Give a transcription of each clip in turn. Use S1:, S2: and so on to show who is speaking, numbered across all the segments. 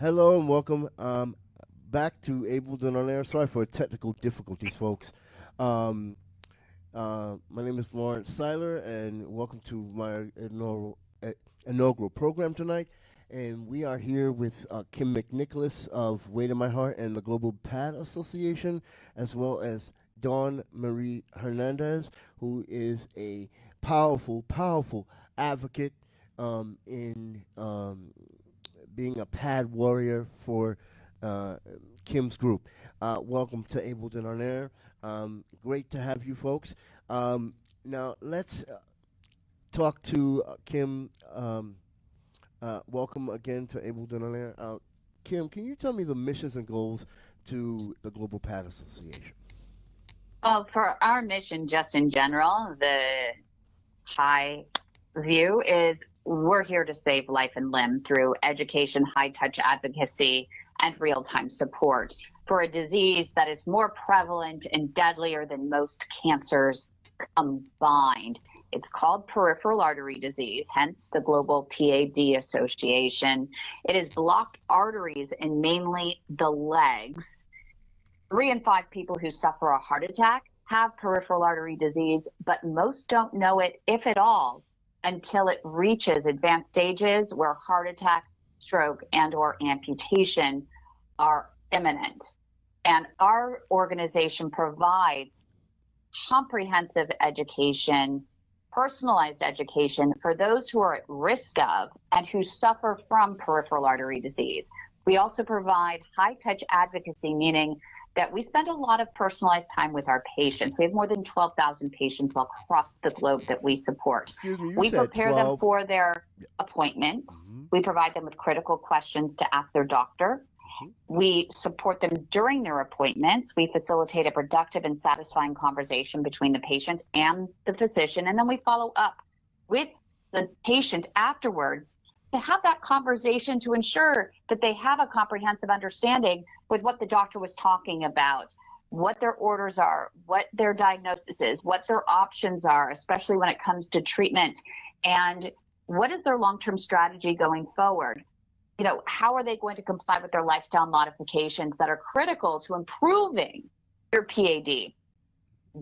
S1: Hello and welcome back to Able Done on Air. Sorry for technical difficulties, folks. Um, my name is Lawrence Seiler, and welcome to my inaugural program tonight. And we are here with Kim McNicholas of Weight in My Heart and the Global PAD Association, as well as Dawn Marie Hernandez, who is a powerful advocate in being a pad warrior for uh, Kim's group. Welcome to Able Done on Air. Great to have you folks. Now let's talk to Kim. Welcome again to Able Done on Air. Kim, can you tell me the missions and goals to the Global Pad Association?
S2: Well, for our mission, just in general, the high view is we're here to save life and limb through education, high touch advocacy, and real time support for a disease that is more prevalent and deadlier than most cancers combined. It's called peripheral artery disease, hence the Global PAD Association. It is blocked arteries in mainly the legs. 3 in 5 people who suffer a heart attack have peripheral artery disease, but most don't know it, if at all, until it reaches advanced stages where heart attack, stroke, and/or amputation are imminent. And our organization provides comprehensive education, personalized education for those who are at risk of and who suffer from peripheral artery disease. We also provide high-touch advocacy, meaning that we spend a lot of personalized time with our patients. We have more than 12,000 patients across the globe that we support.
S1: Excuse me, you
S2: We
S1: said
S2: prepare
S1: 12.
S2: them for their appointments.
S1: Mhm.
S2: We provide them with critical questions to ask their doctor. We support them during their appointments. We facilitate a productive and satisfying conversation between the patient and the physician. And then we follow up with the patient afterwards to have that conversation to ensure that they have a comprehensive understanding with what the doctor was talking about, what their orders are, what their diagnosis is, what their options are, especially when it comes to treatment, and what is their long-term strategy going forward. How are they going to comply with their lifestyle modifications that are critical to improving their PAD?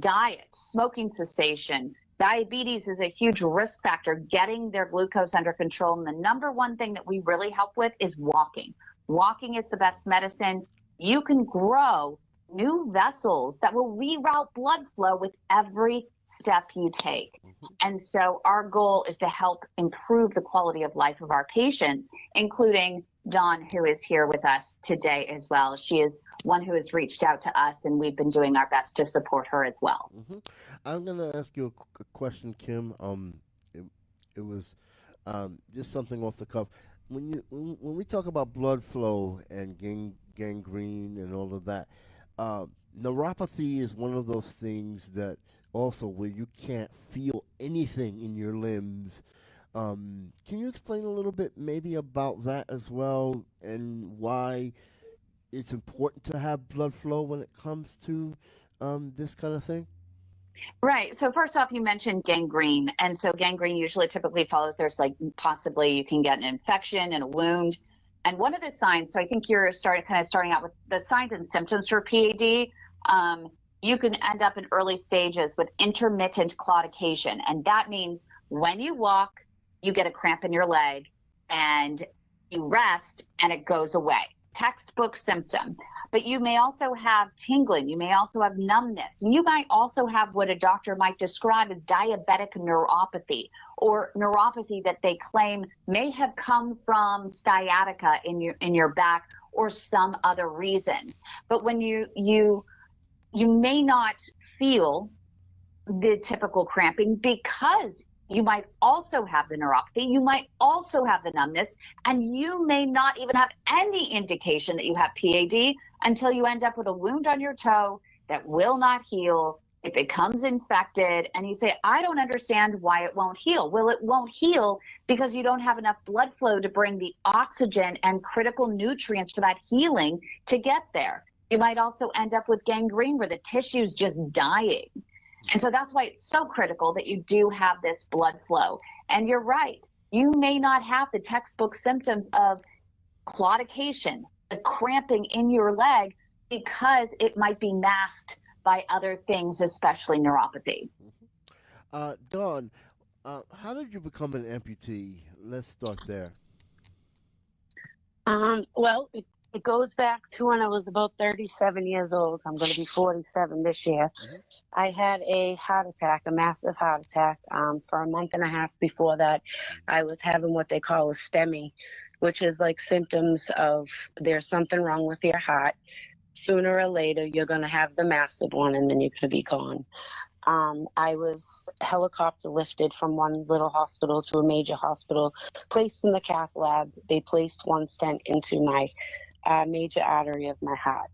S2: Diet, smoking cessation, diabetes is a huge risk factor, getting their glucose under control. And the number one thing that we really help with is walking. Walking is the best medicine. You can grow new vessels that will reroute blood flow with every step you take. And so our goal is to help improve the quality of life of our patients, including Dawn, who is here with us today as well. She is one who has reached out to us, and we've been doing our best to support her as well.
S1: I'm gonna ask you a question, Kim. It, it was just something off the cuff. When we talk about blood flow and gangrene and all of that, uh, neuropathy is one of those things that also where you can't feel anything in your limbs. Can you explain a little bit maybe about that as well and why it's important to have blood flow when it comes to this kind of thing?
S2: Right. So first off, you mentioned gangrene. And so gangrene usually typically follows there's like possibly you can get an infection and a wound. And one of the signs, so I think you're starting out with the signs and symptoms for PAD. You can end up in early stages with intermittent claudication. And that means when you walk, you get a cramp in your leg and you rest and it goes away. Textbook symptom. But you may also have tingling. You may also have numbness. And you might also have what a doctor might describe as diabetic neuropathy, or neuropathy that they claim may have come from sciatica in your back or some other reasons. But when you may not feel the typical cramping because you might also have the neuropathy, you might also have the numbness, and you may not even have any indication that you have PAD until you end up with a wound on your toe that will not heal. It becomes infected, and you say, I don't understand why it won't heal. Well, it won't heal because you don't have enough blood flow to bring the oxygen and critical nutrients for that healing to get there. You might also end up with gangrene where the tissue's just dying. And so that's why it's so critical that you do have this blood flow. And you're right, you may not have the textbook symptoms of claudication, the cramping in your leg, because it might be masked by other things, especially neuropathy.
S1: Dawn, how did you become an amputee? Let's start there.
S3: Well, it goes back to when I was about 37 years old. I'm going to be 47 this year.
S1: Mm-hmm.
S3: I had a heart attack, a massive heart attack. For a month and a half before that, I was having what they call a STEMI, which is like symptoms of there's something wrong with your heart. Sooner or later, you're going to have the massive one, and then you're going to be gone. I was helicopter lifted from one little hospital to a major hospital, placed in the cath lab. They placed one stent into my major artery of my heart.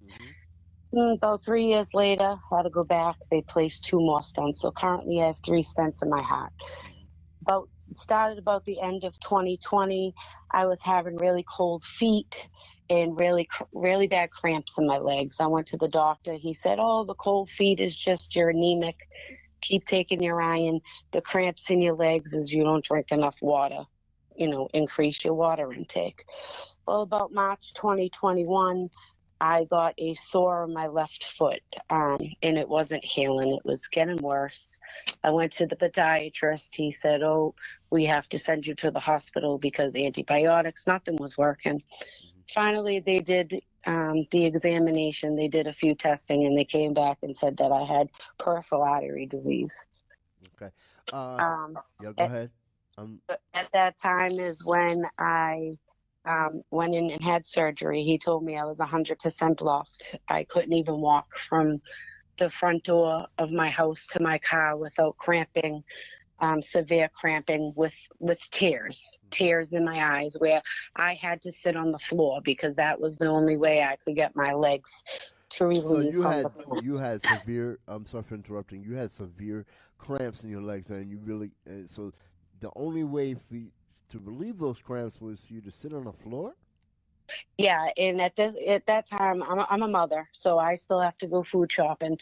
S1: Mm-hmm.
S3: About 3 years later, I had to go back. They placed 2 more stents. So currently I have 3 stents in my heart. Started about the end of 2020. I was having really cold feet and really bad cramps in my legs. I went to the doctor. He said, "Oh, the cold feet is just you're anemic. Keep taking your iron. The cramps in your legs is you don't drink enough water. Increase your water intake." Well, about March 2021, I got a sore on my left foot, and it wasn't healing. It was getting worse. I went to the podiatrist. He said, "Oh, we have to send you to the hospital because antibiotics, nothing was working." Finally, they did the examination. They did a few testing, and they came back and said that I had peripheral artery disease.
S1: Okay. Yeah, go ahead.
S3: At that time is when I went in and had surgery. He told me I was 100% blocked. I couldn't even walk from the front door of my house to my car without cramping, severe cramping with tears in my eyes, where I had to sit on the floor because that was the only way I could get my legs to relieve.
S1: So
S3: you
S1: had severe. I'm sorry for interrupting. You had severe cramps in your legs, and you really. So the only way for you to relieve those cramps was for you to sit on the floor.
S3: Yeah, and at that time, I'm a mother, so I still have to go food shopping,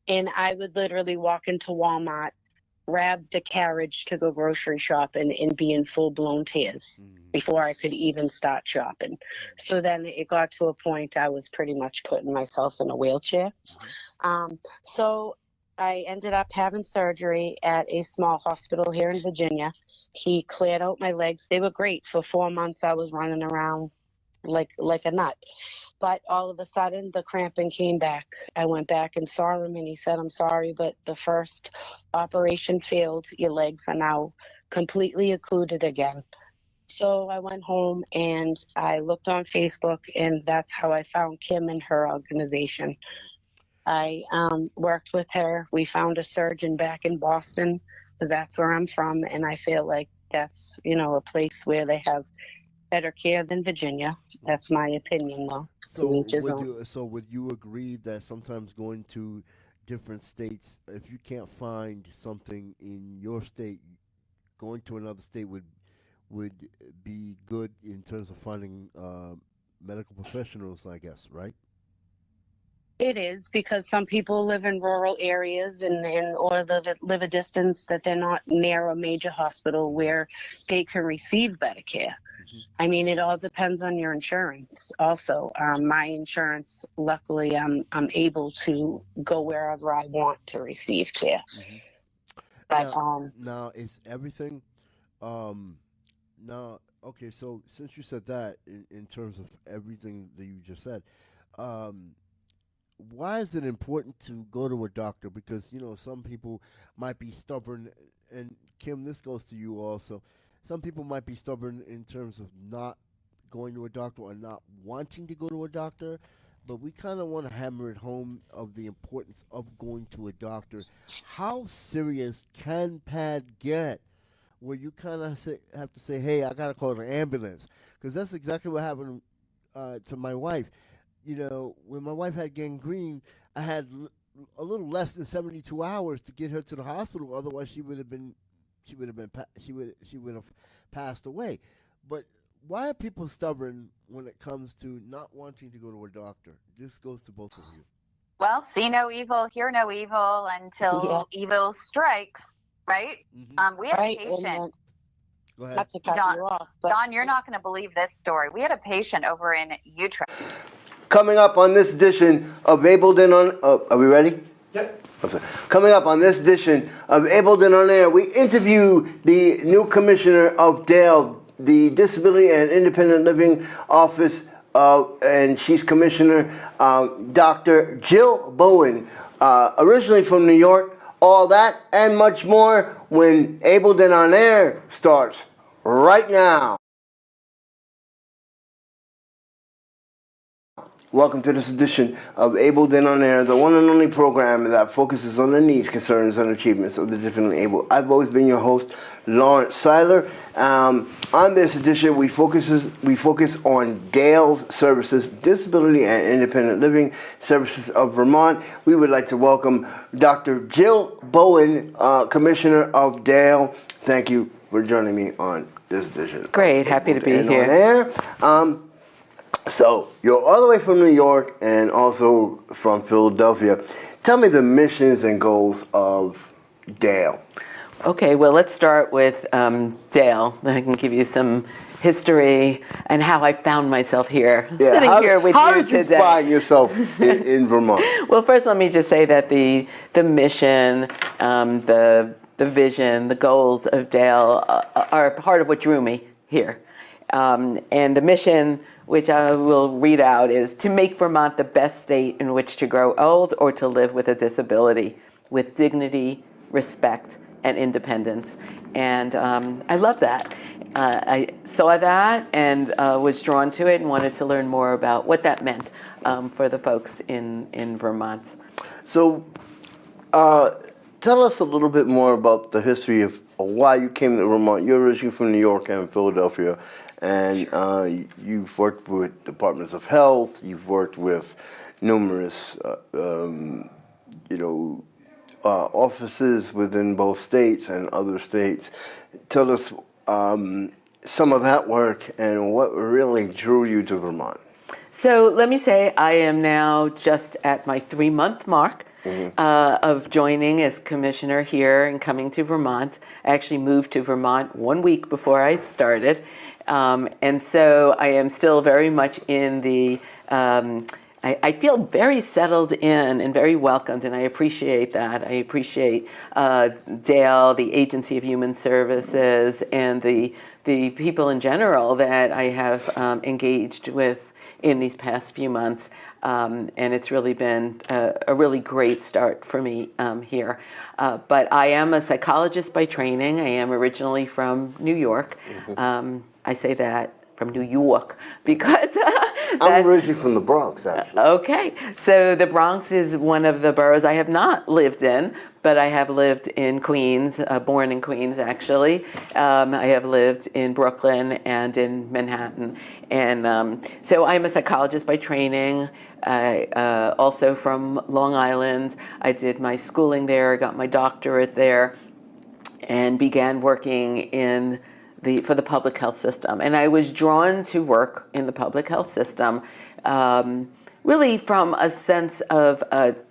S3: and I would literally walk into Walmart, grab the carriage to go grocery shopping, and be in full blown tears before I could even start shopping. So then it got to a point I was pretty much putting myself in a wheelchair. So I ended up having surgery at a small hospital here in Virginia. He cleared out my legs. They were great. For 4 months, I was running around like a nut. But all of a sudden, the cramping came back. I went back and saw him, and he said, "I'm sorry, but the first operation failed. Your legs are now completely occluded again." So I went home and I looked on Facebook, and that's how I found Kim and her organization. I worked with her. We found a surgeon back in Boston, because that's where I'm from, and I feel like that's, a place where they have better care than Virginia. That's my opinion, though.
S1: So would you agree that sometimes going to different states, if you can't find something in your state, going to another state would be good in terms of finding medical professionals, I guess, right?
S3: It is, because some people live in rural areas or live a distance that they're not near a major hospital where they can receive better care. I mean, it all depends on your insurance. Also, my insurance, luckily, I'm able to go wherever I want to receive care. But
S1: now is everything. Now, okay. So since you said that, in terms of everything that you just said, why is it important to go to a doctor? Because some people might be stubborn, and Kim, this goes to you also. Some people might be stubborn in terms of not going to a doctor or not wanting to go to a doctor, but we kind of want to hammer it home of the importance of going to a doctor. How serious can PAD get, where you kind of have to say, "Hey, I gotta call an ambulance," because that's exactly what happened to my wife. When my wife had gangrene, I had a little less than 72 hours to get her to the hospital. Otherwise, she would have passed away. But why are people stubborn when it comes to not wanting to go to a doctor? This goes to both of you.
S2: Well, see no evil, hear no evil until evil strikes, right? We have a patient.
S1: Go ahead.
S3: Not to cut
S2: Don,
S3: you off, but
S2: Don, you're not going to believe this story. We had a patient over in Utrecht.
S1: Coming up on this edition of Ableton on, are we ready?
S4: Yep.
S1: Coming up on this edition of Ableton on Air, we interview the new commissioner of DAIL, the Disability and Independent Living Office, and she's Commissioner Dr. Jill Bowen, originally from New York. All that and much more when Ableton on Air starts right now. Welcome to this edition of Ableton on Air, the one and only program that focuses on the needs, concerns, and achievements of the differently able. I've always been your host, Lawrence Seiler. On this edition, we focus on DAIL's services, Disability and Independent Living Services of Vermont. We would like to welcome Dr. Jill Bowen, Commissioner of DAIL. Thank you for joining me on this edition.
S5: Great, happy to be here.
S1: On Air. So you're all the way from New York and also from Philadelphia. Tell me the missions and goals of DAIL.
S5: Okay, well, let's start with DAIL. I can give you some history and how I found myself here, sitting here with you today.
S1: How did you find yourself in Vermont?
S5: Well, first, let me just say that the mission, the vision, the goals of DAIL are part of what drew me here. And the mission, which I will read out, is to make Vermont the best state in which to grow old or to live with a disability with dignity, respect, and independence. And I love that. I saw that and was drawn to it and wanted to learn more about what that meant for the folks in Vermont.
S1: So tell us a little bit more about the history of why you came to Vermont. You're originally from New York and Philadelphia. And you've worked with departments of health. You've worked with numerous, offices within both states and other states. Tell us some of that work and what really drew you to Vermont.
S5: So let me say I am now just at my 3-month mark. Of joining as commissioner here and coming to Vermont. I actually moved to Vermont 1 week before I started. And so I am still very much in the, I feel very settled in and very welcomed, and I appreciate that. I appreciate DAIL, the Agency of Human Services, and the people in general that I have engaged with in these past few months. And it's really been a really great start for me here. But I am a psychologist by training. I am originally from New York. I say that from New York because
S1: I'm originally from the Bronx, actually.
S5: Okay, so the Bronx is one of the boroughs I have not lived in, but I have lived in Queens, born in Queens actually. I have lived in Brooklyn and in Manhattan. And so I'm a psychologist by training. Also from Long Island. I did my schooling there, got my doctorate there, and began working for the public health system. And I was drawn to work in the public health system really from a sense of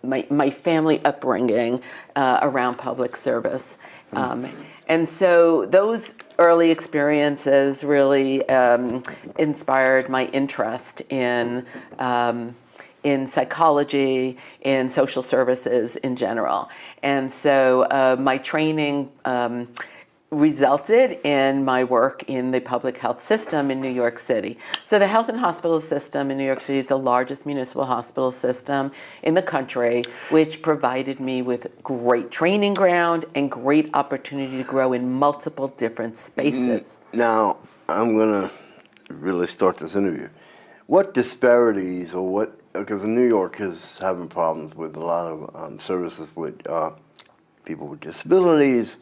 S5: my family upbringing around public service. And so those early experiences really inspired my interest in psychology, in social services in general. And so my training resulted in my work in the public health system in New York City. So the health and hospital system in New York City is the largest municipal hospital system in the country, which provided me with great training ground and great opportunity to grow in multiple different spaces.
S1: Now, I'm going to really start this interview. What disparities or what, because New York is having problems with a lot of services with people with disabilities,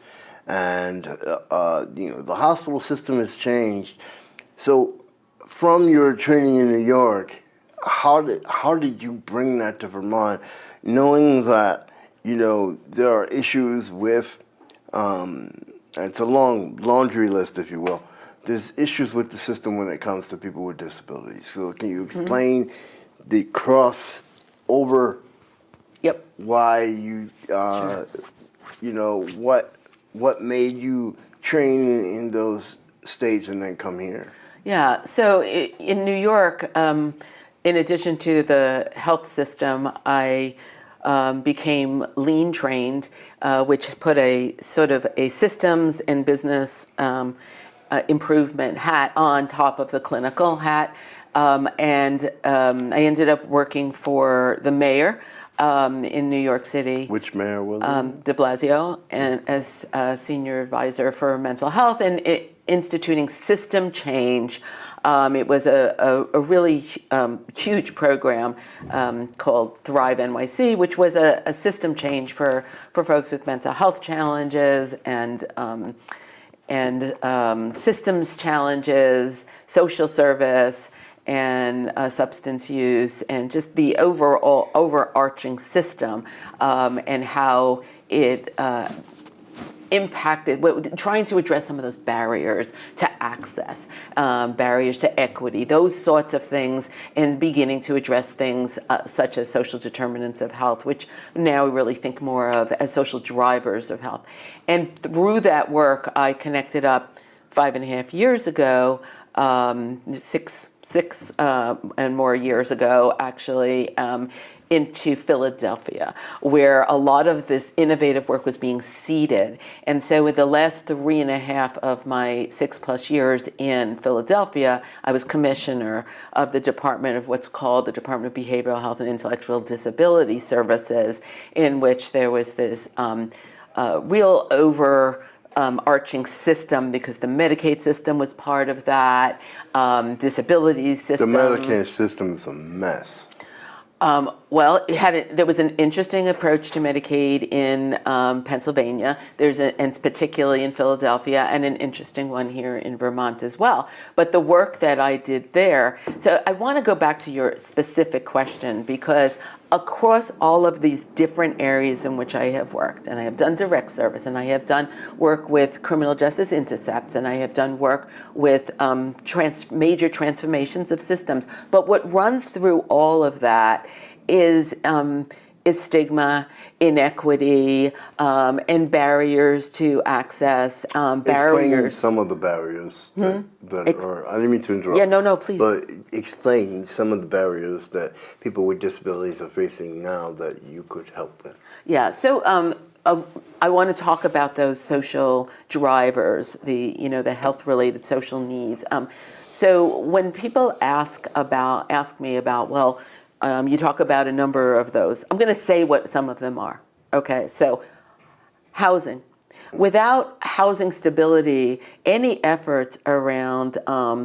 S1: and the hospital system has changed. So, from your training in New York, how did you bring that to Vermont, knowing that there are issues with it's a long laundry list, if you will. There's issues with the system when it comes to people with disabilities. So, can you explain the crossover?
S5: Yep.
S1: Why you what made you train in those
S4: states and then come here?
S5: Yeah, so in New York, in addition to the health system, I became lean trained, which put a sort of a systems and business improvement hat on top of the clinical hat. And I ended up working for the mayor in New York City.
S4: Which mayor was it?
S5: De Blasio, and as senior advisor for mental health and instituting system change. It was a really huge program called Thrive NYC, which was a system change for folks with mental health challenges and systems challenges, social service, and substance use, and just the overall overarching system, and how it impacted, trying to address some of those barriers to access, barriers to equity, those sorts of things, and beginning to address things such as social determinants of health, which now we really think more of as social drivers of health. And through that work, I connected up 5.5 years ago, six and more years ago, actually, into Philadelphia, where a lot of this innovative work was being seeded. And so in the last 3.5 of my 6+ years in Philadelphia, I was commissioner of the department of what's called the Department of Behavioral Health and Intellectual Disability Services, in which there was this real arching system, because the Medicaid system was part of that, disability system.
S4: The Medicaid system is a mess.
S5: Well, there was an interesting approach to Medicaid in Pennsylvania. And particularly in Philadelphia, and an interesting one here in Vermont as well. But the work that I did there, so I want to go back to your specific question, because across all of these different areas in which I have worked, and I have done direct service, and I have done work with criminal justice intercepts, and I have done work with major transformations of systems. But what runs through all of that is stigma, inequity, and barriers to access,
S4: Explain some of the barriers that are, I didn't mean to interrupt.
S5: Yeah, no, please.
S4: But explain some of the barriers that people with disabilities are facing now that you could help with.
S5: Yeah, so I want to talk about those social drivers, the health-related social needs. So when people ask me about, well, you talk about a number of those. I'm going to say what some of them are. Okay, so housing. Without housing stability, any efforts around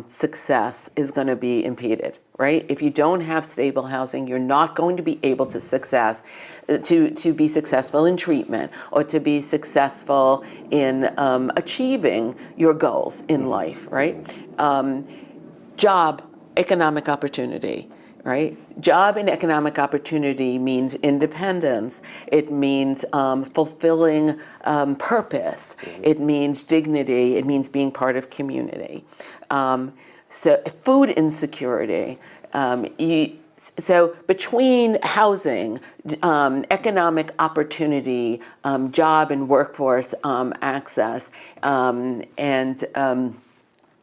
S5: success is going to be impeded, right? If you don't have stable housing, you're not going to be able to be successful in treatment, or to be successful in achieving your goals in life, right? Job, economic opportunity. Right? Job and economic opportunity means independence. It means fulfilling purpose. It means dignity. It means being part of community. So food insecurity. So between housing, economic opportunity, job and workforce access, and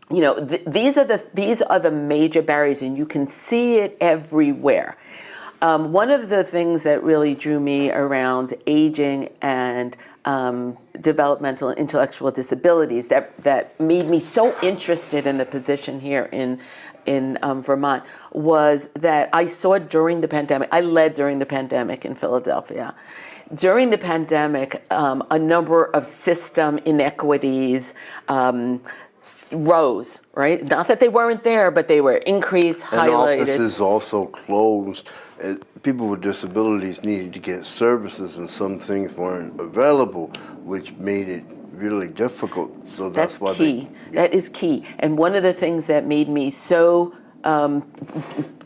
S5: these are the major barriers, and you can see it everywhere. One of the things that really drew me around aging and developmental and intellectual disabilities that made me so interested in the position here in Vermont was that I saw during the pandemic. I led during the pandemic in Philadelphia. During the pandemic, a number of system inequities rose, right? Not that they weren't there, but they were increased, highlighted.
S4: And offices also closed. People with disabilities needed to get services, and some things weren't available, which made it really difficult. So that's why
S5: key. That is key. And one of the things that made me so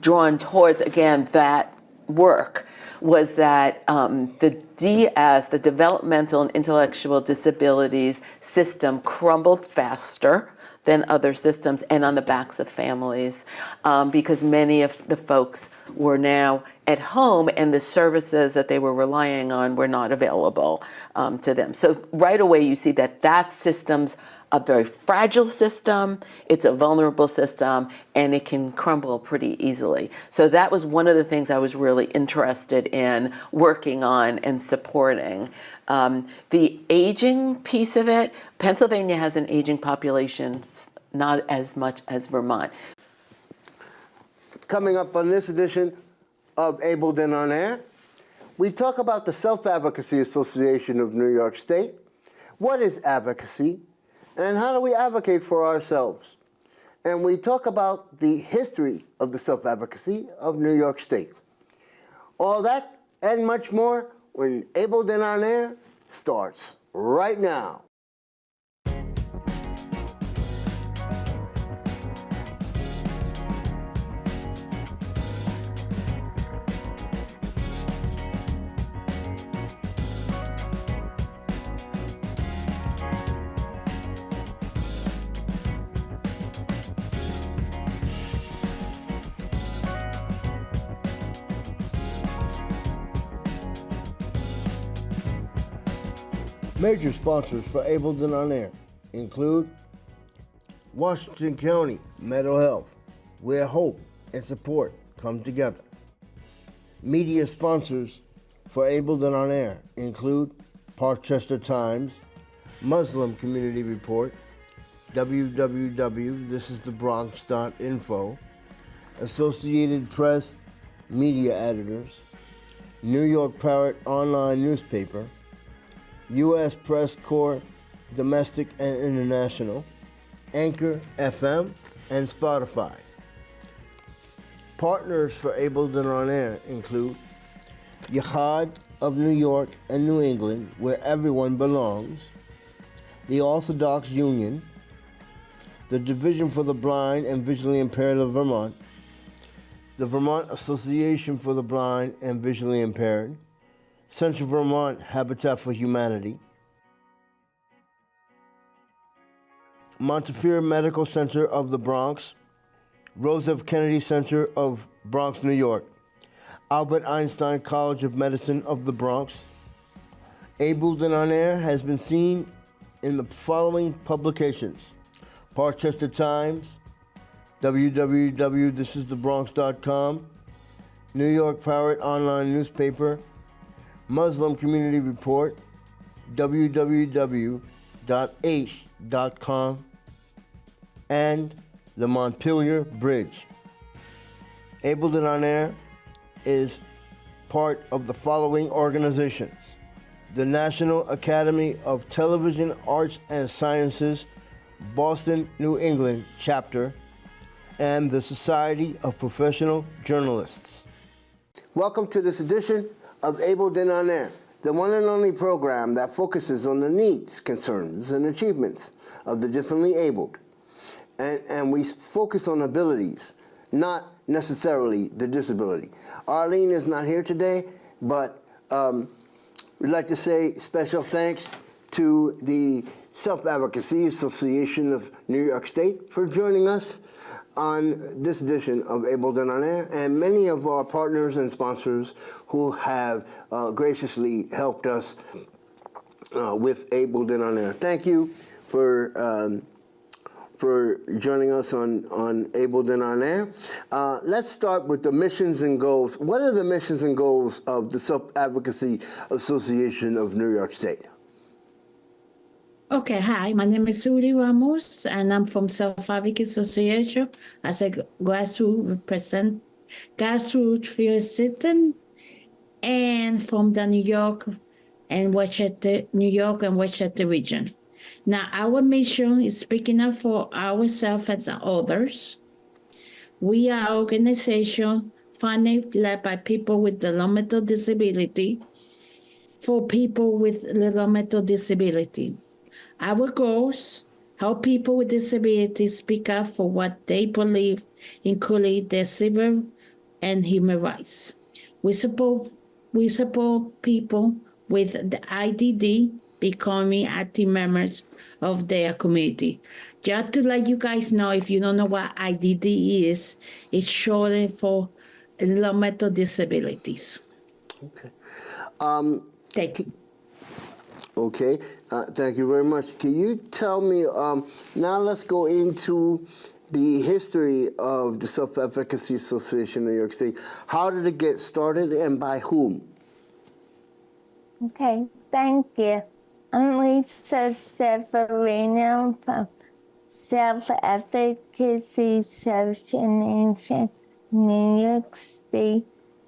S5: drawn towards, again, that work was that the DS, the Developmental and Intellectual Disabilities system, crumbled faster than other systems, and on the backs of families, because many of the folks were now at home, and the services that they were relying on were not available to them. So right away you see that systems a very fragile system, it's a vulnerable system, and it can crumble pretty easily. So that was one of the things I was really interested in working on and supporting. The aging piece of it, Pennsylvania has an aging population, not as much as Vermont.
S4: Coming up on this edition of Able Then On Air, we talk about the Self-Advocacy Association of New York State. What is advocacy, and how do we advocate for ourselves? And we talk about the history of the self-advocacy of New York State. All that and much more when Able Then On Air starts right now. Major sponsors for Able Then On Air include Washington County Mental Health, where hope and support come together. Media sponsors for Able Then On Air include Parkchester Times, Muslim Community Report, www.thisisthebronx.info, Associated Press Media Editors, New York Parrot Online Newspaper, U.S. Press Corps Domestic and International, Anchor FM, and Spotify. Partners for Able Then On Air include Yahad of New York and New England, where everyone belongs, the Orthodox Union, the Division for the Blind and Visually Impaired of Vermont, the Vermont Association for the Blind and Visually Impaired, Central Vermont Habitat for Humanity, Montefiore Medical Center of the Bronx, Rose F. Kennedy Center of Bronx, New York, Albert Einstein College of Medicine of the Bronx. Able Then On Air has been seen in the following publications: Parkchester Times, www.thisisthebronx.com, New York Parrot Online Newspaper, Muslim Community Report, www.h.com, and the Montpelier Bridge. Able Then On Air is part of the following organizations: the National Academy of Television Arts and Sciences, Boston, New England chapter, and the Society of Professional Journalists. Welcome to this edition of Able Then On Air, the one and only program that focuses on the needs, concerns, and achievements of the differently abled. And we focus on abilities, not necessarily the disability. Arlene is not here today, but we'd like to say special thanks to the Self-Advocacy Association of New York State for joining us on this edition of Able Then On Air, and many of our partners and sponsors who have graciously helped us with Able Then On Air. Thank you for joining us on Able Then On Air. Let's start with the missions and goals. What are the missions and goals of the Self-Advocacy Association of New York State?
S6: Okay, hi, my name is Uli Ramos, and I'm from Self-Advocacy Association as a grassroots field citizen, and from the New York and Westchester region. Now, our mission is speaking up for ourselves and others. We are an organization funded, led by people with developmental disability for people with developmental disability. Our goals: help people with disabilities speak up for what they believe, including their civil and human rights. We support people with the IDD becoming active members of their community. Just to let you guys know, if you don't know what IDD is, it's short for developmental disabilities.
S4: Okay.
S6: Thank you.
S4: Okay, thank you very much. Can you tell me, now let's go into the history of the Self-Advocacy Association of New York State. How did it get started and by whom?
S7: Okay, thank you. I'm Lisa Severino from Self-Advocacy Association, New York State,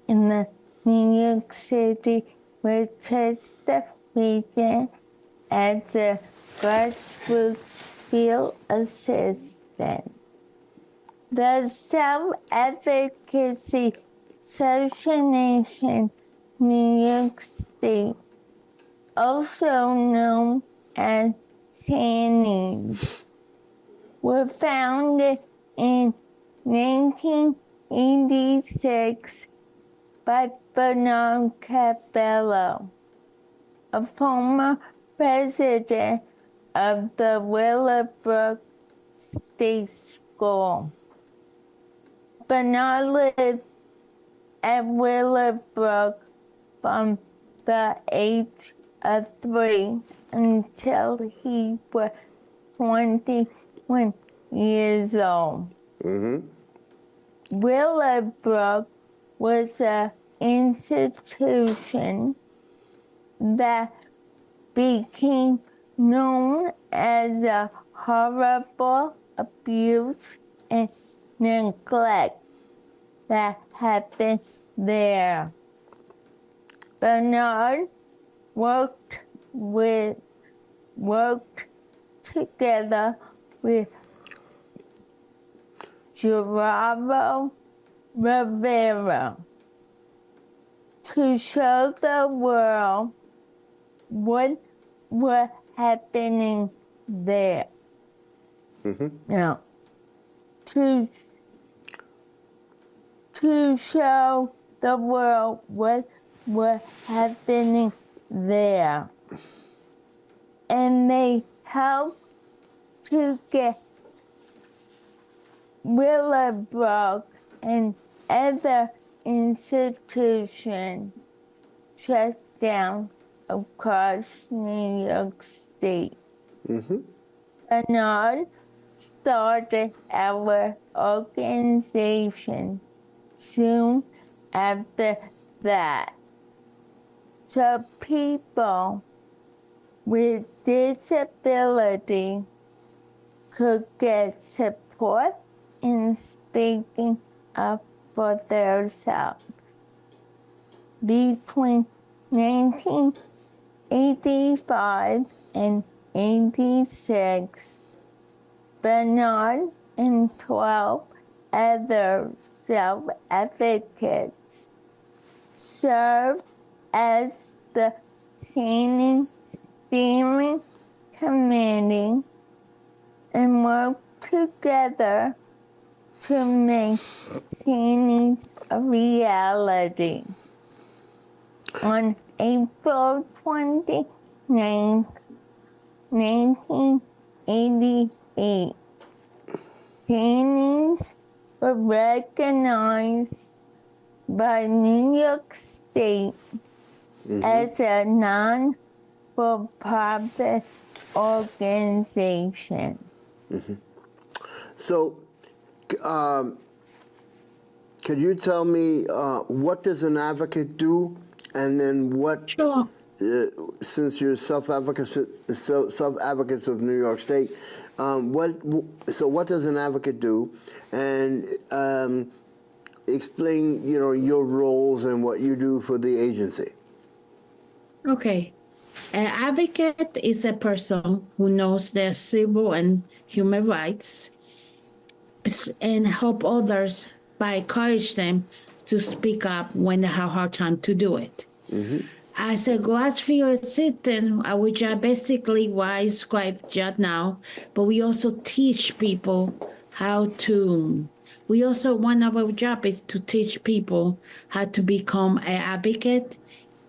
S7: in the New York City Rochester region as a grassroots field assistant. The Self-Advocacy Association, New York State, also known as SANNY, were founded in 1986 by Bernard Cabello, a former president of the Willowbrook State School. Bernard lived at Willowbrook from the age of 3 until he was 21 years old. Willowbrook was an institution that became known as a horrible abuse and neglect that happened there. Bernard worked together with Gerardo Rivera to show the world what was happening there. Now, to show the world what was happening there. And they helped to get Willowbrook and other institutions shut down across New York State. Bernard started our organization soon after that, so people with disability could get support in speaking up for themselves. Between 1985 and 86, Bernard and 12 other self-advocates served as the SANNY Steering Committee and worked together to make SANNY a reality. On April 29, 1988, SANNYs were recognized by New York State as a non-for-profit organization.
S4: So, could you tell me what does an advocate do, and then what?
S6: Sure.
S4: Since you're self-advocates of New York State, what does an advocate do, and explain your roles and what you do for the agency.
S6: Okay. An advocate is a person who knows their civil and human rights and help others by encouraging them to speak up when they have a hard time to do it. As a grassroots citizen, our job basically what I described just now, but we also teach people how to. One of our job is to teach people how to become an advocate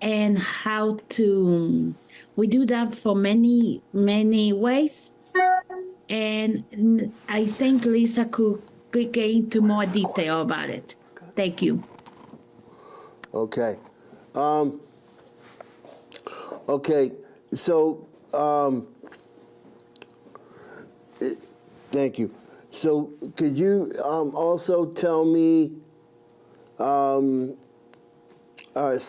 S6: and how to. We do that for many, many ways. And I think Lisa could get into more detail about it. Thank you.
S4: Okay. Okay. So, thank you. So, could you also tell me, so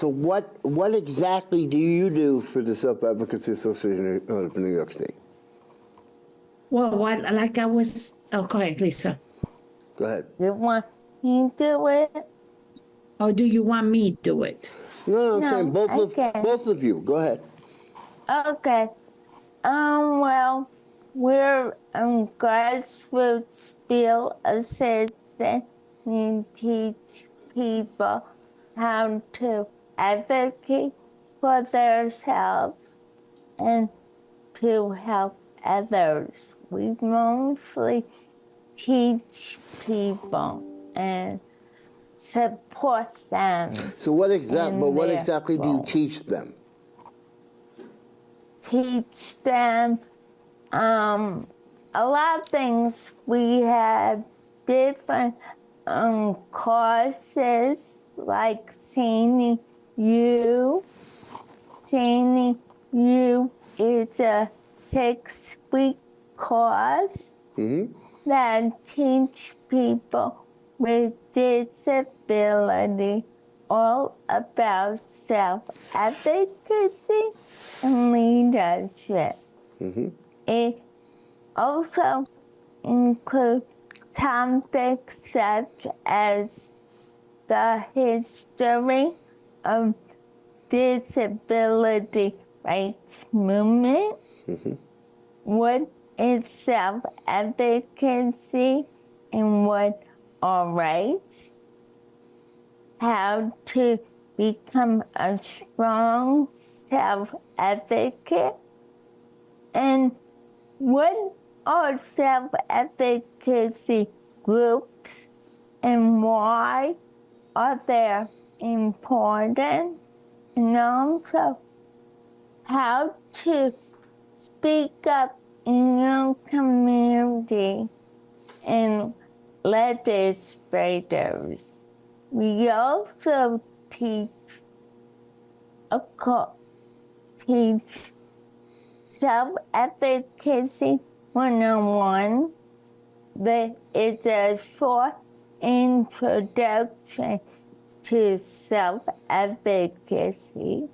S4: what exactly do you do for the Self-Advocacy Association of New York State?
S6: Well, what like I was. Oh, go ahead, Lisa.
S4: Go ahead.
S7: You want me to do it?
S6: Or do you want me to do it?
S4: No, I'm
S7: No,
S4: saying
S7: okay.
S4: both of you. Go ahead.
S7: Okay. Well, we're grassroots field assistant. We teach people how to advocate for themselves and to help others. We mostly teach people and support them.
S4: So what
S7: their
S4: exactly do you
S7: role.
S4: teach them?
S7: Teach them a lot of things. We have different courses like Senior U. Senior U is a 6-week course that teach people with disability all about self-advocacy and leadership. It also includes topics such as the history of disability rights movement, what is self-advocacy and what are rights, how to become a strong self-advocate, and what are self-advocacy groups and why are they important, and also how to speak up in your community and legislators. We also teach self-advocacy 101. That is a short introduction to self-advocacy.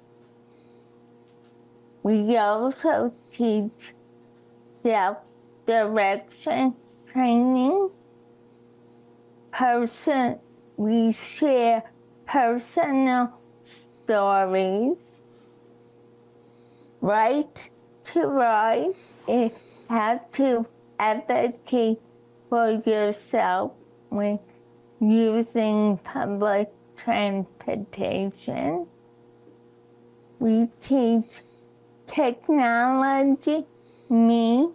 S7: We also teach self-direction training. We share personal stories. Right to right, you have to advocate for yourself when using public transportation. We teach technology, and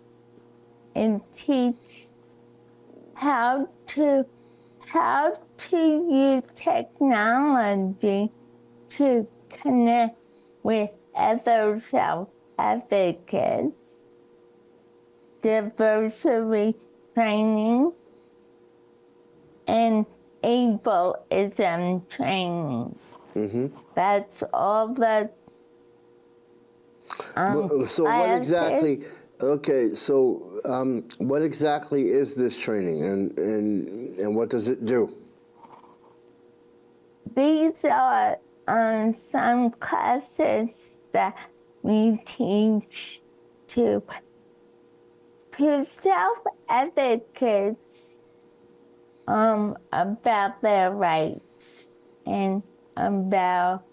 S7: teach how to use technology to connect with other self-advocates, diversity training, and ableism training. That's all that.
S4: So what exactly? Okay, so what exactly is this training, and what does it do?
S7: These are some classes that we teach to self-advocates about their rights and about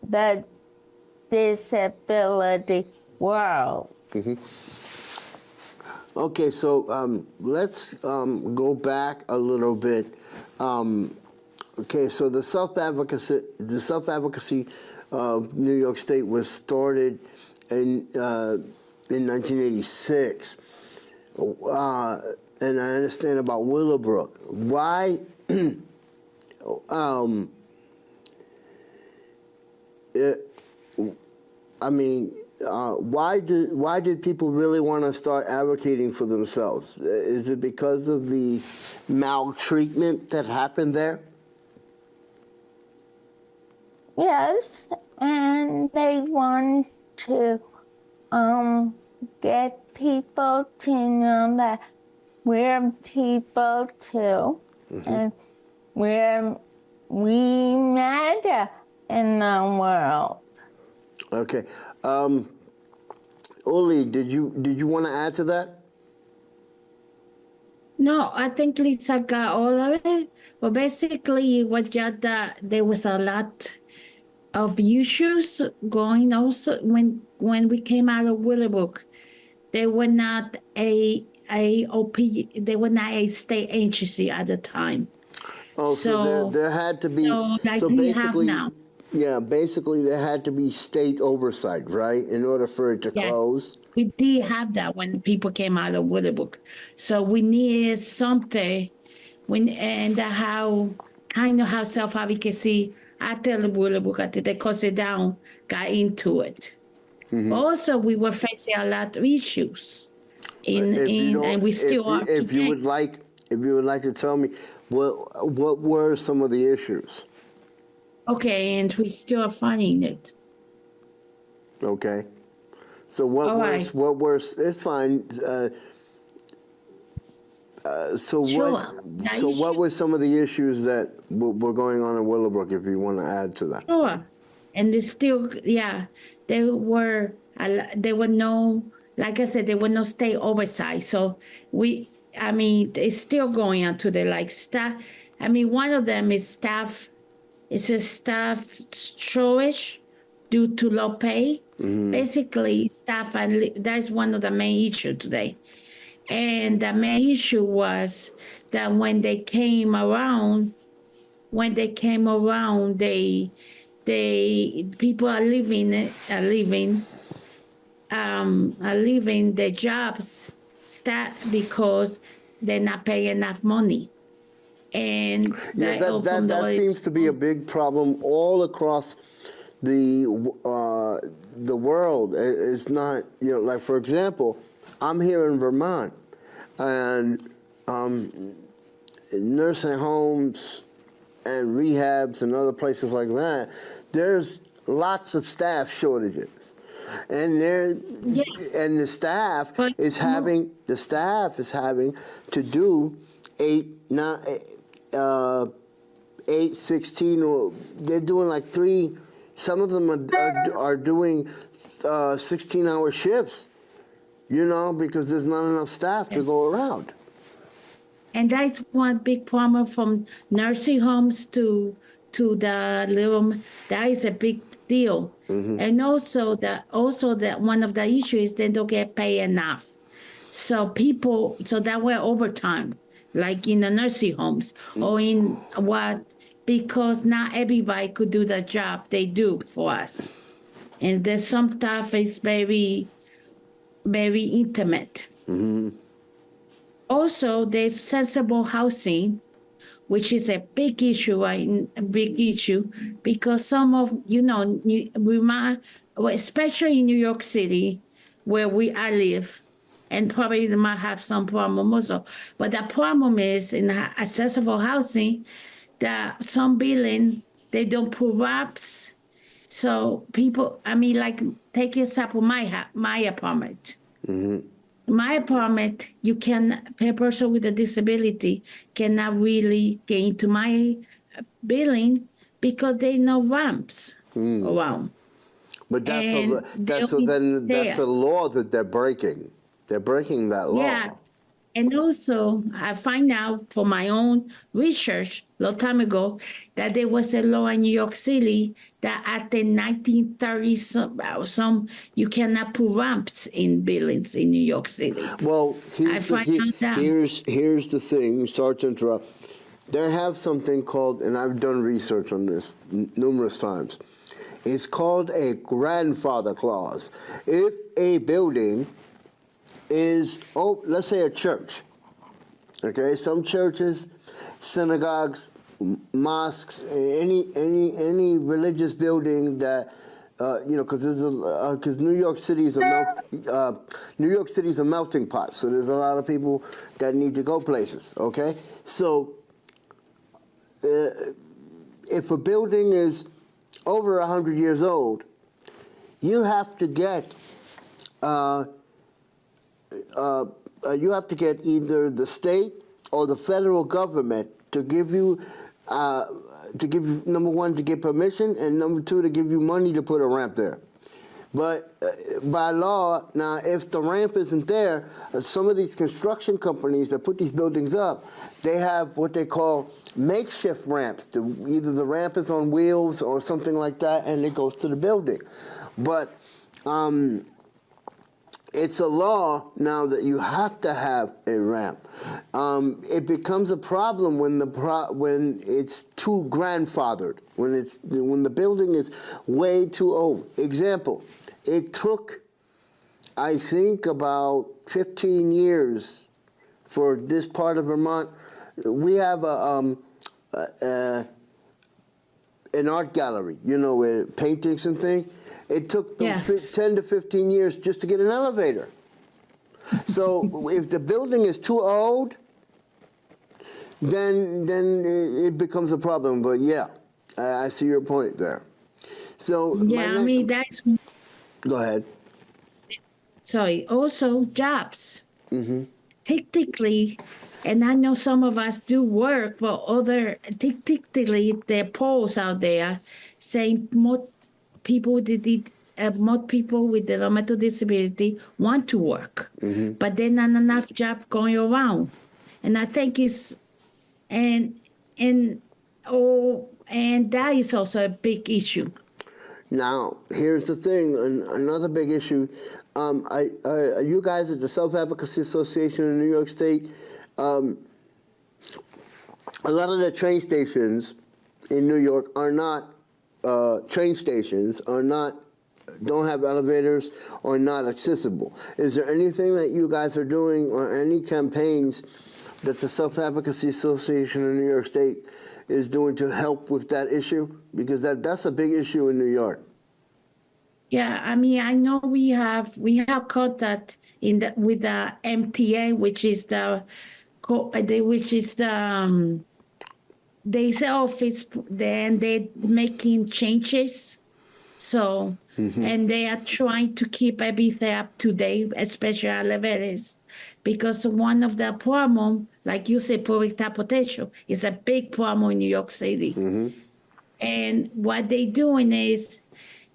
S7: the disability world.
S4: Okay, so let's go back a little bit. Okay, so the self-advocacy of New York State was started in 1986, and I understand about Willowbrook. Why? Why did people really want to start advocating for themselves? Is it because of the maltreatment that happened there?
S7: Yes, and they want to get people to know that we're people too, and we matter in the world.
S4: Okay. Uli, did you want to add to that?
S6: No, I think Lisa got all of it. But basically, it was just that there was a lot of issues going also when we came out of Willowbrook. They were not a OP, they were not a state agency at the time.
S4: Oh, so there had to be.
S6: So like
S4: so
S6: we have
S4: basically,
S6: now.
S4: yeah, basically there had to be state oversight, right, in order for it to
S6: Yes.
S4: close.
S6: We did have that when people came out of Willowbrook. So we needed something and how self-advocacy after Willowbrook, after they closed it down, got into it. Also, we were facing a lot of issues and we still are
S4: If you
S6: today.
S4: would like to tell me what were some of the issues?
S6: Okay, and we still are finding it.
S4: Okay. So
S6: All right.
S4: what were it's fine. So
S6: Sure.
S4: what were some of the issues that were going on in Willowbrook, if you want to add to that?
S6: Sure. And it's still, there were no, like I said, there were no state oversight. So it's still going on today, like staff. One of them is staff, it's a staff shortage due to low pay. Basically, staff, that's one of the main issues today. And the main issue was that when they came around, people are leaving their jobs because they're not paying enough money. And
S4: that seems to be a big problem all across the world. It's not, like, for example, I'm here in Vermont, and nursing homes and rehabs and other places like that, there's lots of staff shortages, and the staff is having to do 8, 16, or they're doing like 3. Some of them are doing 16-hour shifts, because there's not enough staff to go around.
S6: And that's one big problem from nursing homes to the little. That is a big deal. And also that one of the issues is they don't get paid enough. So that were overtime, like in the nursing homes or in because not everybody could do the job they do for us. And there's some stuff is very, very intimate. Also, there's sensible housing, which is a big issue, because some of, especially in New York City, where I live, and probably they might have some problem also. But the problem is in accessible housing, that some building, they don't put ramps. So people, take example, my apartment. My apartment, a person with a disability cannot really get into my building because there are no ramps around.
S4: But that's a law that they're breaking. They're breaking that law.
S6: Yeah. And also, I find out from my own research a long time ago that there was a law in New York City that at the 1930s, you cannot put ramps in buildings in New York City.
S4: Well, here's the thing, sorry to interrupt. They have something called, and I've done research on this numerous times, it's called a grandfather clause. If a building is, let's say a church, okay? Some churches, synagogues, mosques, any religious building that, because New York City is a melting pot, so there's a lot of people that need to go places, okay? So if a building is over 100 years old, you have to get either the state or the federal government to give you number one, to get permission, and number two, to give you money to put a ramp there. But by law, now, if the ramp isn't there, some of these construction companies that put these buildings up, they have what they call makeshift ramps. Either the ramp is on wheels or something like that, and it goes to the building. But it's a law now that you have to have a ramp. It becomes a problem when it's too grandfathered, when the building is way too old. Example, it took, I think, about 15 years for this part of Vermont. We have an art gallery, with paintings and things. It took them 10 to 15 years just to get an elevator. So if the building is too old, then it becomes a problem. But yeah, I see your point there. So
S6: yeah, that's.
S4: Go ahead.
S6: Sorry. Also, jobs. Technically, and I know some of us do work, but technically, there are polls out there saying more people with developmental disability want to work, but there are not enough jobs going around, and I think and that is also a big issue.
S4: Now, here's the thing, another big issue. You guys at the Self-Advocacy Association in New York State, a lot of the train stations in New York are not don't have elevators or not accessible. Is there anything that you guys are doing or any campaigns that the Self-Advocacy Association in New York State is doing to help with that issue? Because that's a big issue in New York.
S6: Yeah, I know we have contact with the MTA, which is the office. Then they're making changes. So, and they are trying to keep everything up to date, especially elevators, because one of the problem, like you say, public transportation is a big problem in New York City. And what they're doing is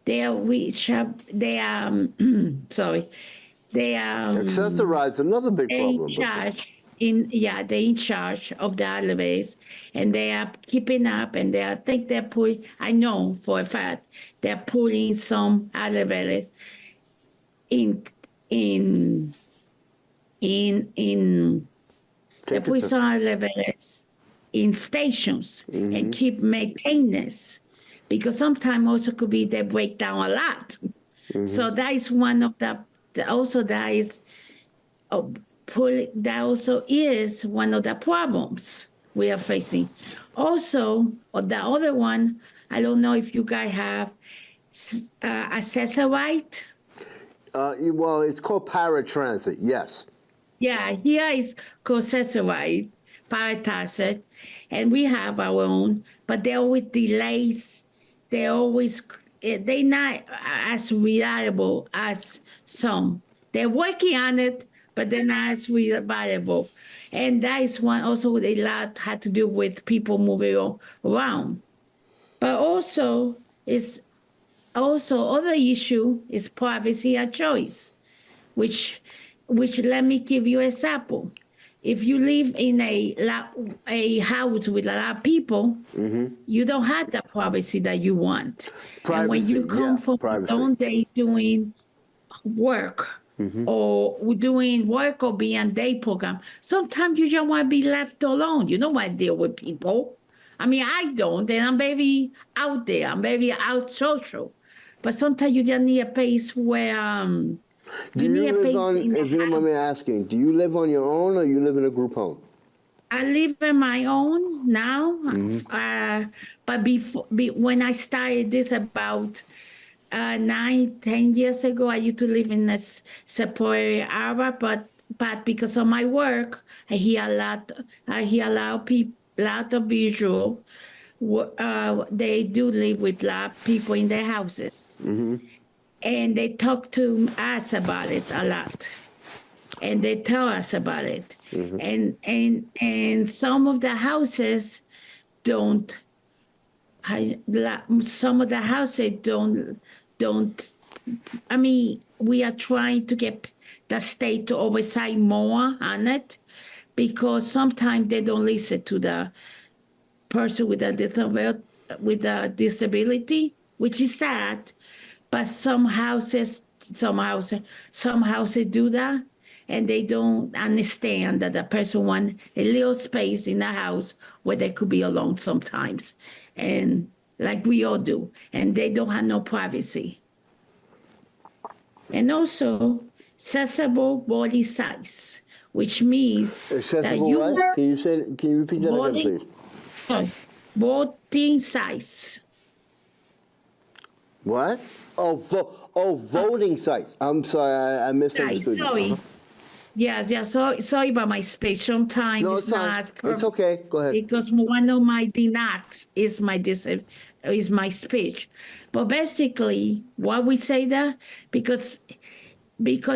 S4: accessorize another big problem.
S6: They're in charge of the elevators, and they are keeping up, and I know for a fact they're putting some elevators in stations and keep maintenance, because sometimes also could be they break down a lot. So that is one of that also is one of the problems we are facing. Also, the other one, I don't know if you guys have Access-a-Ride.
S4: Well, it's called paratransit, yes.
S6: Yeah, here is called Access-a-Ride, paratransit, and we have our own, but they're with delays. They're not as reliable as some. They're working on it, but they're not as reliable. And that is one also a lot had to do with people moving around. But also other issue is privacy and choice, which let me give you an example. If you live in a house with a lot of people, you don't have the privacy that you want.
S4: Privacy,
S6: and when you come from one day doing work, or doing work or being day program, sometimes you just want to be left alone. You don't want to deal with people. I don't, and I'm very out there. I'm very out social. But sometimes you just need a place where
S4: if you don't mind me asking, do you live on your own or you live in a group home?
S6: I live on my own now. But when I started this about 9-10 years ago, I used to live in a separate area, but because of my work, I hear a lot of visual. they do live with Black people in their houses. And they talk to us about it a lot. And they tell us about it. And some of the houses don't, some of the houses don't, I mean, we are trying to get the state to oversight more on it, because sometimes they don't listen to the person with a disability, which is sad. But some houses do that, and they don't understand that the person wants a little space in the house where they could be alone sometimes, and like we all do, and they don't have no privacy. And also, accessible body size, which means that
S4: Accessible
S6: you
S4: what? Can you repeat that
S6: body,
S4: again, please?
S6: sorry, body size.
S4: What? Oh, voting sites. I'm sorry, I misunderstood you.
S6: Sorry. Yes. Sorry about my speech. Sometimes
S4: No,
S6: it's
S4: it's fine.
S6: not
S4: It's
S6: perfect.
S4: okay. Go ahead.
S6: Because one of my denots is my speech. But basically, why we say that? Because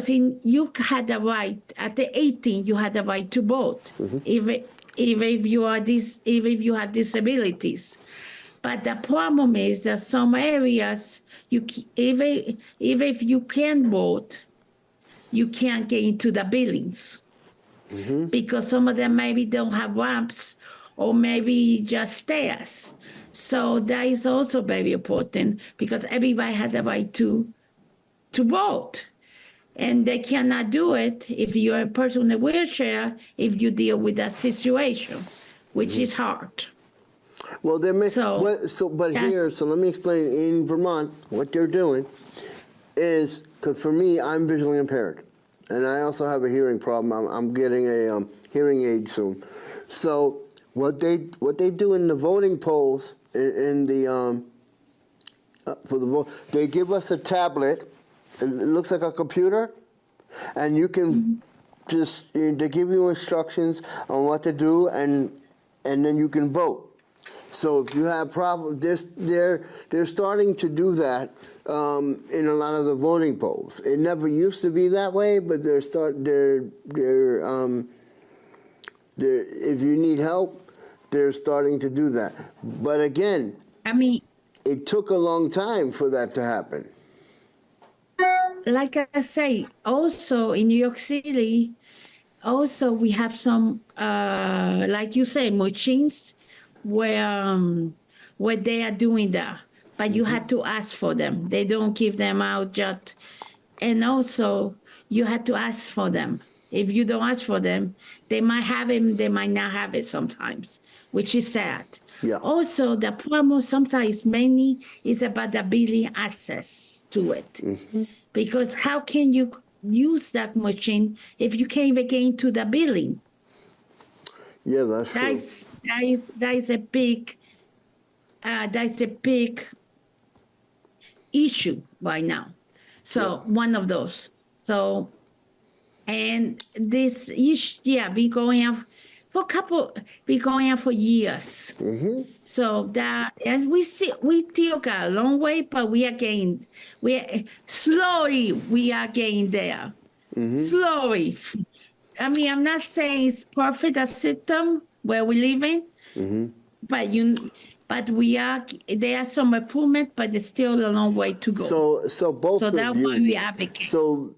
S6: you had the right at the 18, you had the right to vote, even if you have disabilities. But the problem is that some areas, even if you can vote, you can't get into the buildings, because some of them maybe don't have ramps, or maybe just stairs. So that is also very important, because everybody has the right to vote. And they cannot do it if you're a person in a wheelchair, if you deal with that situation, which is hard.
S4: Well, there may,
S6: So-
S4: but
S6: Yeah.
S4: here, so let me explain. In Vermont, what they're doing is, because for me, I'm visually impaired, and I also have a hearing problem. I'm getting a hearing aid soon. So what they do in the voting polls in the for the vote, they give us a tablet, and it looks like a computer, and you can just they give you instructions on what to do, and then you can vote. So if you have problems, they're starting to do that in a lot of the voting polls. It never used to be that way, but if you need help, they're starting to do that. But again,
S6: I mean,
S4: it took a long time for that to happen.
S6: like I say, also in New York City, also we have some, like you say, machines where they are doing that, but you had to ask for them. They don't give them out just, and also you had to ask for them. If you don't ask for them, they might have it, they might not have it sometimes, which is sad.
S4: Yeah.
S6: Also, the problem sometimes mainly is about the building access to it. Because how can you use that machine if you can't even get into the building?
S4: Yeah, that's true.
S6: That is a big issue right now. So one of those. So, and this issue, been going on for years. So that, as we still got a long way, but we are getting there. Slowly. I mean, I'm not saying it's perfect, the system where we live in, but there are some improvement, but there's still a long way to go.
S4: So both
S6: So
S4: of
S6: that's
S4: you.
S6: why we advocate.
S4: So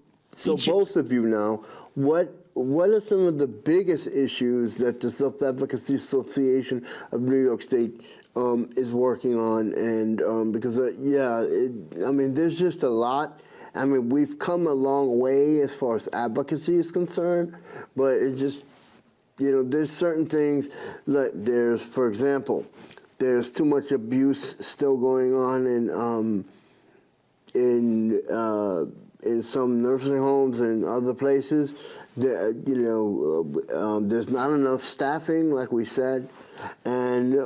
S4: both of you now, what are some of the biggest issues that the Self-Advocacy Association of New York State is working on? And because I mean, there's just a lot. I mean, we've come a long way as far as advocacy is concerned, but it just, there's certain things, like for example, there's too much abuse still going on in some nursing homes and other places. There's not enough staffing, like we said, and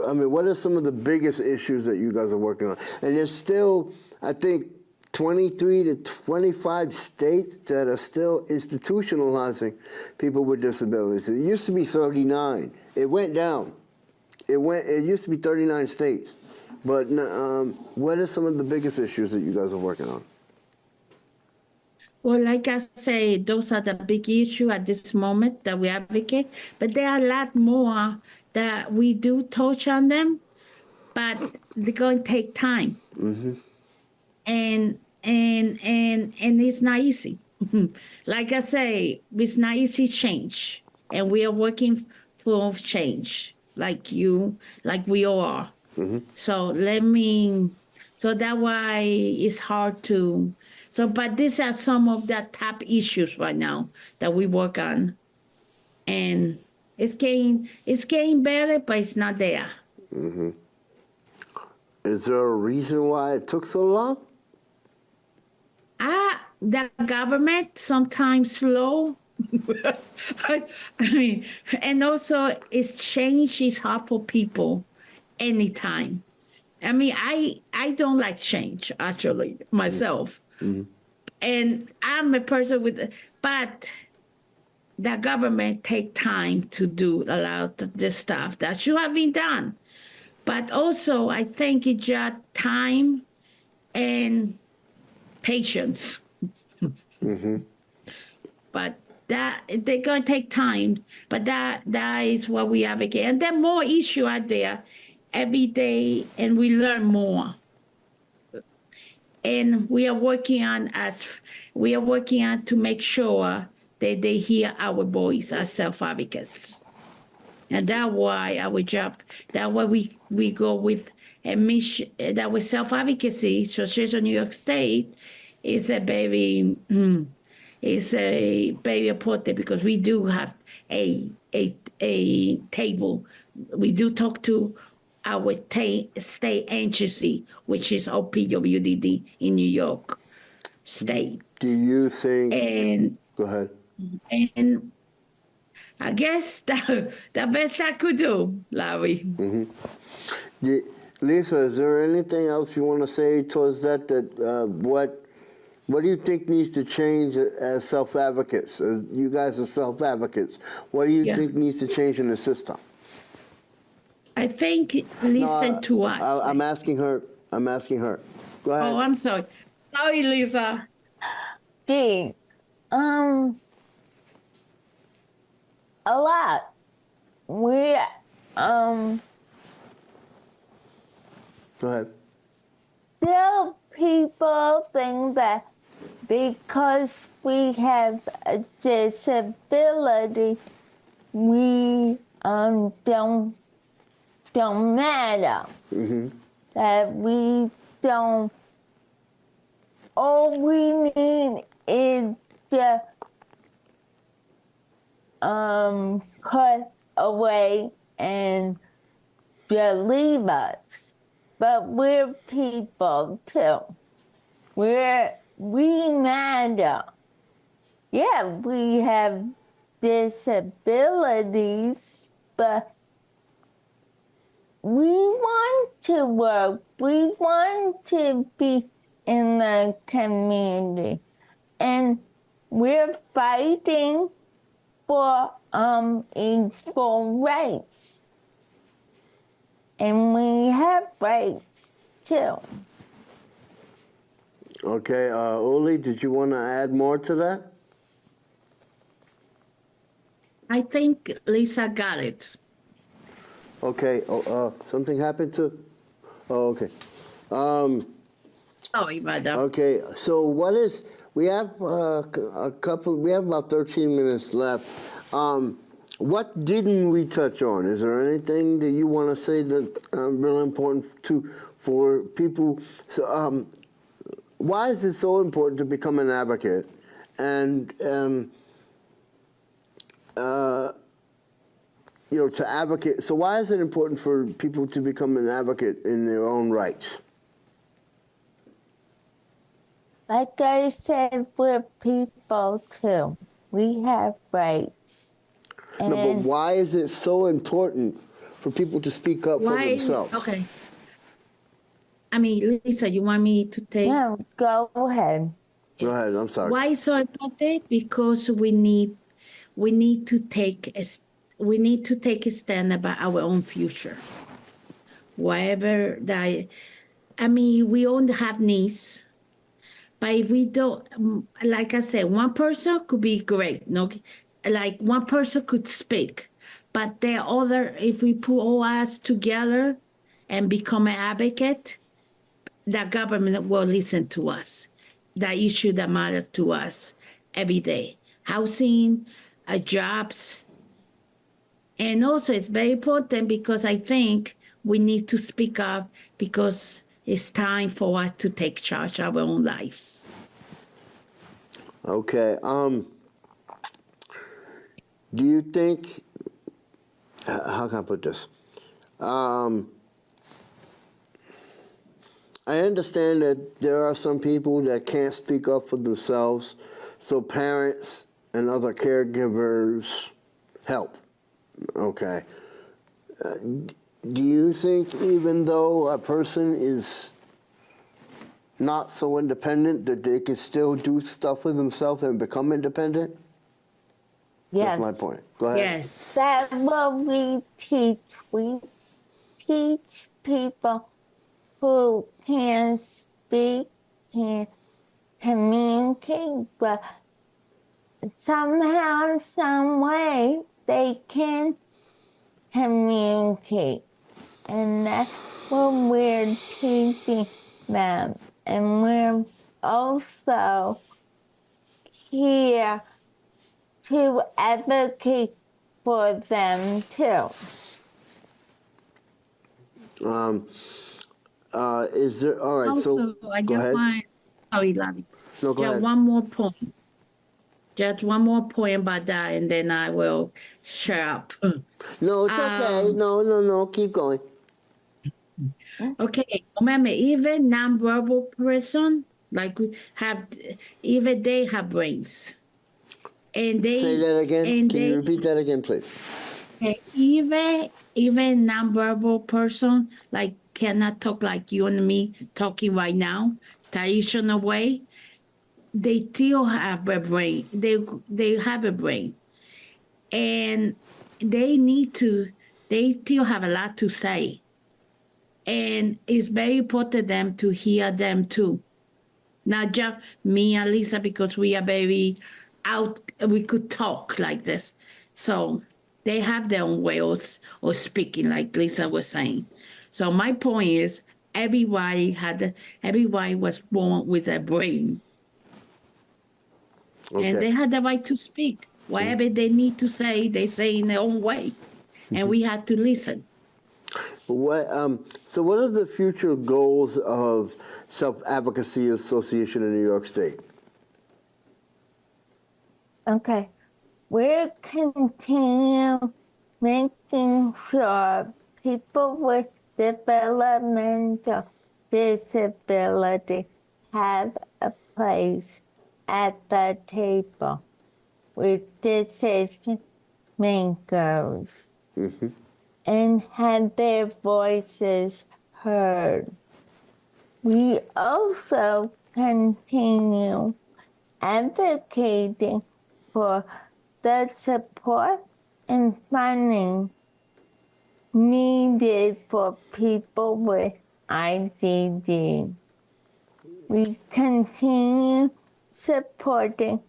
S4: I mean, what are some of the biggest issues that you guys are working on? And there's still, I think, 23 to 25 states that are still institutionalizing people with disabilities. It used to be 39. It went down. It used to be 39 states. But what are some of the biggest issues that you guys are working on?
S6: Well, like I say, those are the big issue at this moment that we advocate. But there are a lot more that we do touch on them, but they're going to take time.
S4: Mm-hmm.
S6: And it's not easy. Like I say, it's not easy change, and we are working for change, like we all are.
S4: Mm-hmm.
S6: So so that's why it's hard to. So, but these are some of the top issues right now that we work on, and it's getting better, but it's not there.
S4: Mm-hmm. Is there a reason why it took so long?
S6: The government sometimes slow. I mean, and also it's change is hard for people anytime. I mean, I don't like change actually myself.
S4: Mm-hmm.
S6: And I'm a person but the government take time to do a lot of this stuff that should have been done. But also, I think it's just time and patience.
S4: Mm-hmm.
S6: But that they're going to take time. But that is what we advocate. And there are more issues out there every day, and we learn more. And we are working on to make sure that they hear our voice as self-advocates. And that's why our job, that why we go with a mission, that with self-advocacy, Association of New York State is a very important, because we do have a table. We do talk to our state agency, which is OPWDD in New York State.
S4: Do you think?
S6: And
S4: go ahead.
S6: And I guess the best I could do, Larry.
S4: Mm-hmm. Lisa, is there anything else you want to say towards that? What do you think needs to change as self-advocates? As you guys are self-advocates. What do you think needs to change in the system?
S6: I think listen to us.
S4: I'm asking her. Go ahead.
S6: Oh, I'm sorry. Sorry, Lisa.
S7: Gee, a lot. We
S4: Go ahead.
S7: Still people think that because we have a disability, we don't matter.
S4: Mm-hmm.
S7: That we don't. All we need is to cut away and just leave us. But we're people too. We matter. Yeah, we have disabilities, but we want to work. We want to be in the community. And we're fighting for equal rights. And we have rights too.
S4: Okay, Uli, did you want to add more to that?
S6: I think Lisa got it.
S4: Okay, something happened to? Oh, okay.
S6: Sorry, madam.
S4: Okay, so we have we have about 13 minutes left. What didn't we touch on? Is there anything that you want to say that really important for people? So, why is it so important to become an advocate? And to advocate. So, why is it important for people to become an advocate in their own rights?
S7: Like I said, we're people too. We have rights.
S4: No, but why is it so important for people to speak up for themselves?
S6: Okay. I mean, Lisa, you want me to take?
S7: No, go ahead.
S4: Go ahead. I'm sorry.
S6: Why so important? Because we need to take a stand about our own future. Whatever that, I mean, we all have needs, but if we don't, like I said, one person could be great, no, like one person could speak, but the other, if we put all us together and become an advocate, the government will listen to us. The issue that matters to us every day, housing, jobs, and also it's very important because I think we need to speak up because it's time for us to take charge of our own lives.
S4: Okay. Do you think? How can I put this? I understand that there are some people that can't speak up for themselves, so parents and other caregivers help. Okay. Do you think even though a person is not so independent that they can still do stuff for themselves and become independent?
S7: Yes.
S4: That's my point. Go ahead.
S6: Yes.
S7: That's what we teach. We teach people who can speak, can communicate, but somehow, some way, they can communicate. And that's what we're teaching them. And we're also here to advocate for them too.
S4: Is there, all right,
S6: Also,
S4: so
S6: I
S4: go
S6: just
S4: ahead.
S6: want, sorry, Lavi.
S4: No, go
S6: Just
S4: ahead.
S6: one more point. Just one more point about that, and then I will shut up.
S4: No, it's okay. No, keep going.
S6: Okay, remember, even nonverbal person, like we have, even they have brains. And they
S4: Say that again.
S6: and
S4: Can
S6: they
S4: you repeat that again, please?
S6: even nonverbal person like cannot talk like you and me talking right now, traditional way, they still have a brain. They have a brain. And they still have a lot to say. And it's very important them to hear them too. Not just me and Lisa because we are very out, we could talk like this. So they have their own way of speaking, like Lisa was saying. So my point is everybody was born with a brain. And they had the right to speak. Whatever they need to say, they say in their own way. And we had to listen.
S4: What, so what are the future goals of Self-Advocacy Association in New York State?
S7: Okay. We'll continue making sure people with developmental disability have a place at the table with decision makers and have their voices heard. We also continue advocating for the support and funding needed for people with IDD. We continue supporting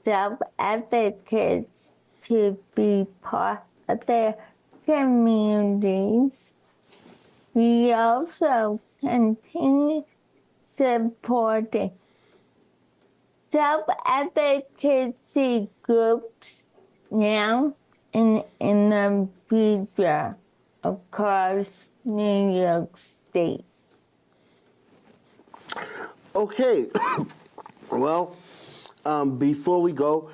S7: self-advocates to be part of their communities. We also continue supporting self-advocacy groups now and in the future across New York State.
S4: Okay. Well, before we go,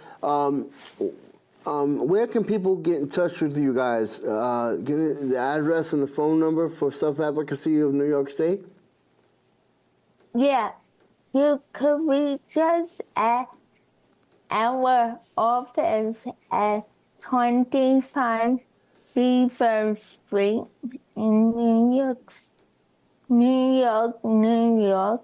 S4: where can people get in touch with you guys? Give me the address and the phone number for Self-Advocacy of New York State?
S7: Yeah, you could reach us at our office at 25 Beaver Street in New York New York, New York.